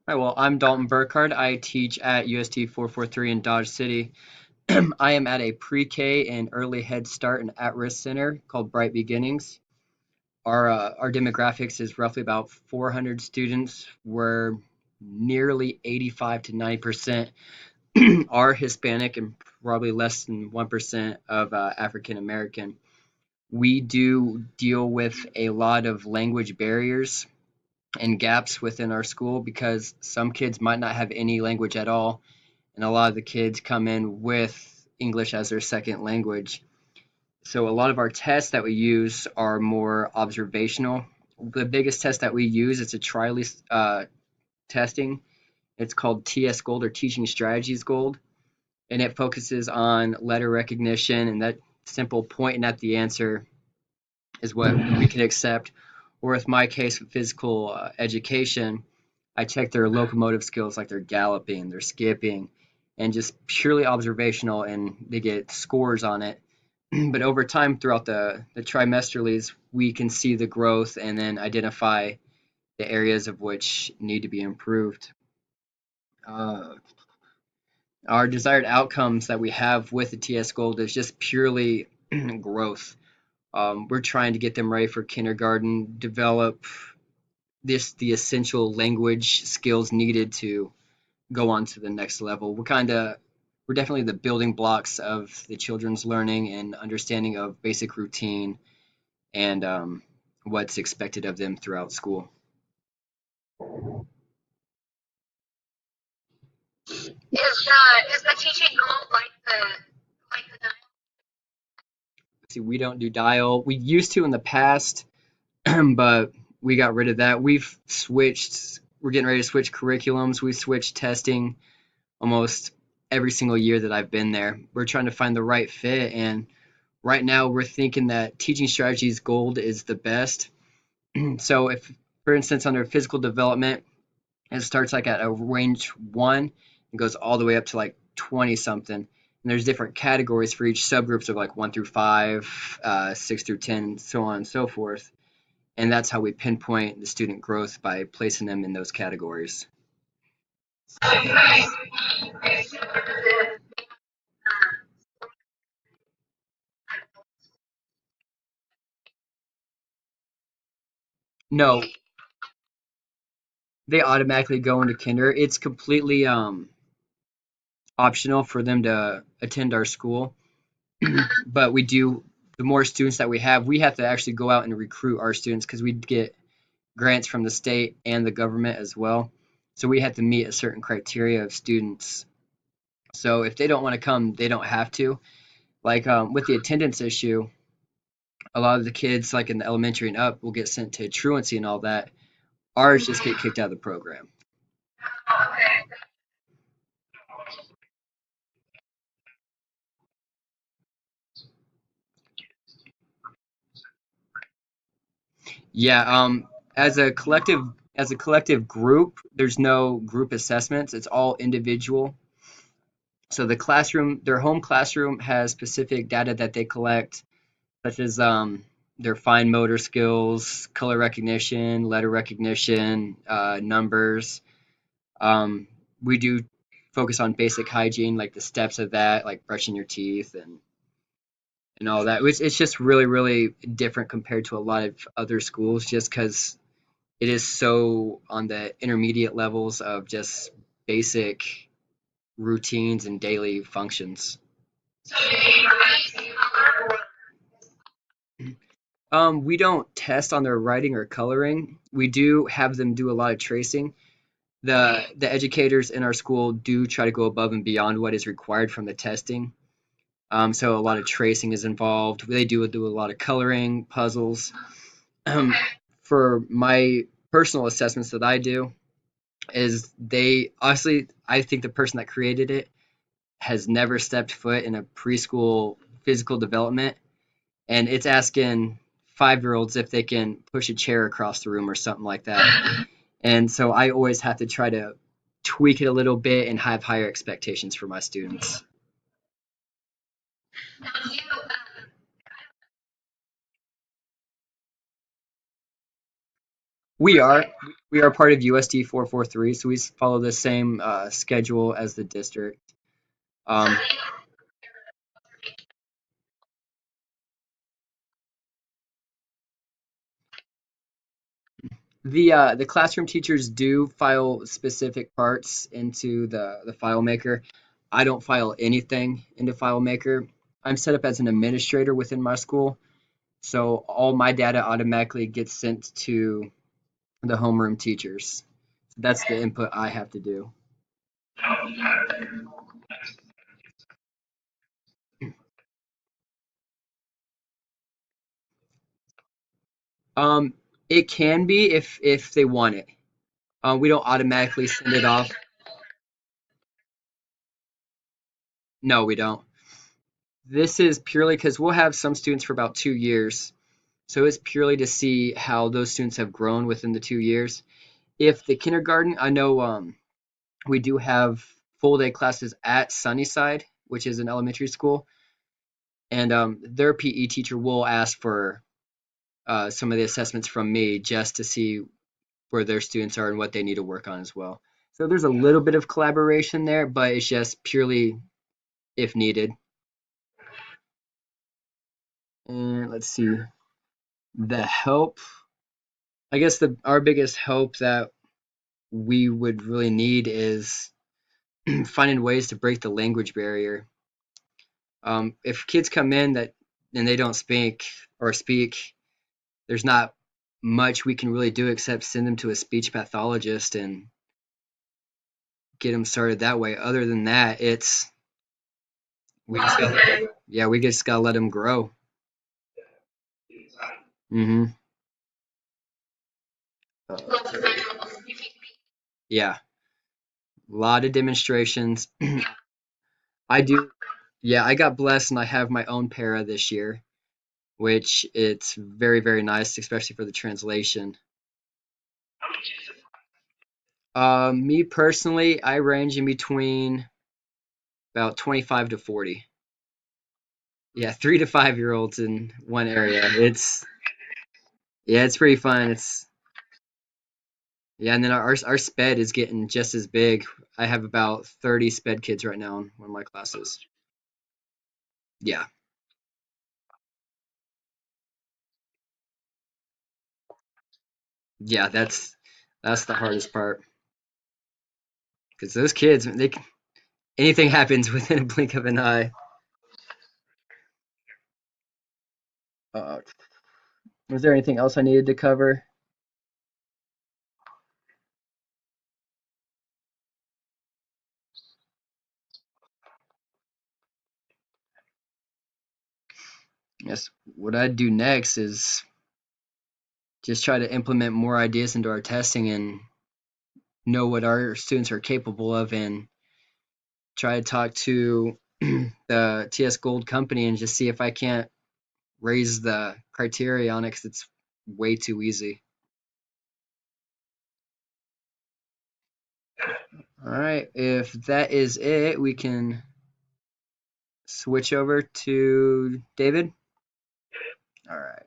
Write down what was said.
Hi, well, I'm Dalton Burkhardt. I teach at UST 443 in Dodge City. I am at a pre-K and early Head Start and at-risk center called Bright Beginnings. Our demographics is roughly about 400 students, where nearly 85 to 90% are Hispanic and probably less than 1% of African American. We do deal with a lot of language barriers and gaps within our school because some kids might not have any language at all, and a lot of the kids come in with English as their second language. So a lot of our tests that we use are more observational. The biggest test that we use is a Triley testing. It's called TS Gold, or Teaching Strategies Gold, and it focuses on letter recognition, and that simple pointing at the answer is what we can accept. Or with my case with physical education, I check their locomotive skills, like their galloping, their skipping, and just purely observational, and they get scores on it. But over time, throughout the trimesterlies, we can see the growth and then identify the areas of which need to be improved. Uh, our desired outcomes that we have with the TS Gold is just purely growth. We're trying to get them ready for kindergarten, develop the essential language skills needed to go on to the next level. We're definitely the building blocks of the children's learning and understanding of basic routine and what's expected of them throughout school. Is the teaching goal like the See, we don't do dial. We used to in the past, but we got rid of that. We've switched. We're getting ready to switch curriculums. We've switched testing almost every single year that I've been there. We're trying to find the right fit, and right now we're thinking that teaching strategies gold is the best. So if, for instance, under physical development, it starts like at a range one and goes all the way up to like 20 something. And there's different categories for each subgroups of like 1 through 5, 6 through 10, so on and so forth. And that's how we pinpoint the student growth, by placing them in those categories. No, they automatically go into kinder. It's completely optional for them to attend our school. But we do, the more students that we have to actually go out and recruit our students because we get grants from the state and the government as well. So we have to meet a certain criteria of students. So if they don't want to come, they don't have to. Like with the attendance issue, a lot of the kids, like in the elementary and up, will get sent to truancy and all that. Ours just get kicked out of the program. Yeah, as a collective as a collective group, there's no group assessments. It's all individual. So their home classroom has specific data that they collect, such as their fine motor skills, color recognition, letter recognition, numbers. Um, we do focus on basic hygiene, like the steps of that, like brushing your teeth and all that. It's just really, really different compared to a lot of other schools, just because it is so on the intermediate levels of just basic routines and daily functions. We don't test on their writing or coloring. We do have them do a lot of tracing. The educators in our school do try to go above and beyond what is required from the testing. So a lot of tracing is involved. They do a lot of coloring, puzzles. Um, for my personal assessments that I do, is they honestly, I think the person that created it has never stepped foot in a preschool physical development, and it's asking 5-year olds if they can push a chair across the room or something like that. And so I always have to try to tweak it a little bit and have higher expectations for my students. We are We are part of USD 443, so we follow the same schedule as the district. So Um, the classroom teachers do file specific parts into the FileMaker. I don't file anything into FileMaker. I'm set up as an administrator within my school, so all my data automatically gets sent to the homeroom teachers. That's the input I have to do. Um, it can be if they want it. We don't automatically send it off. No, we don't. This is purely because we'll have some students for about 2 years. So it's purely to see how those students have grown within the 2 years. If the kindergarten, I know we do have full day classes at Sunnyside, which is an elementary school, and their PE teacher will ask for some of the assessments from me just to see where their students are and what they need to work on as well. So there's a little bit of collaboration there, but it's just purely if needed. And let's see, the help. I guess the our biggest help that we would really need is finding ways to break the language barrier. If kids come in that and they don't speak, there's not much we can really do except send them to a speech pathologist and get them started that way. Other than that, it's we just got yeah, we just gotta let them grow. Hmm. Yeah, a lot of demonstrations. I do. Yeah, I got blessed and I have my own para this year, which it's very, very nice, especially for the translation. Me personally, I range in between about 25 to 40. Yeah, 3 to 5 year olds in one area. It's yeah, it's pretty fun. It's yeah, and then our sped is getting just as big. I have about 30 sped kids right now in one of my classes. Yeah, yeah, that's the hardest part because those kids, anything happens within a blink of an eye. Uh, was there anything else I needed to cover? Yes, what I'd do next is just try to implement more ideas into our testing and know what our students are capable of and try to talk to the TS Gold company and just see if I can't raise the criteria on it because it's way too easy. All right, if that is it, we can switch over to David. All right.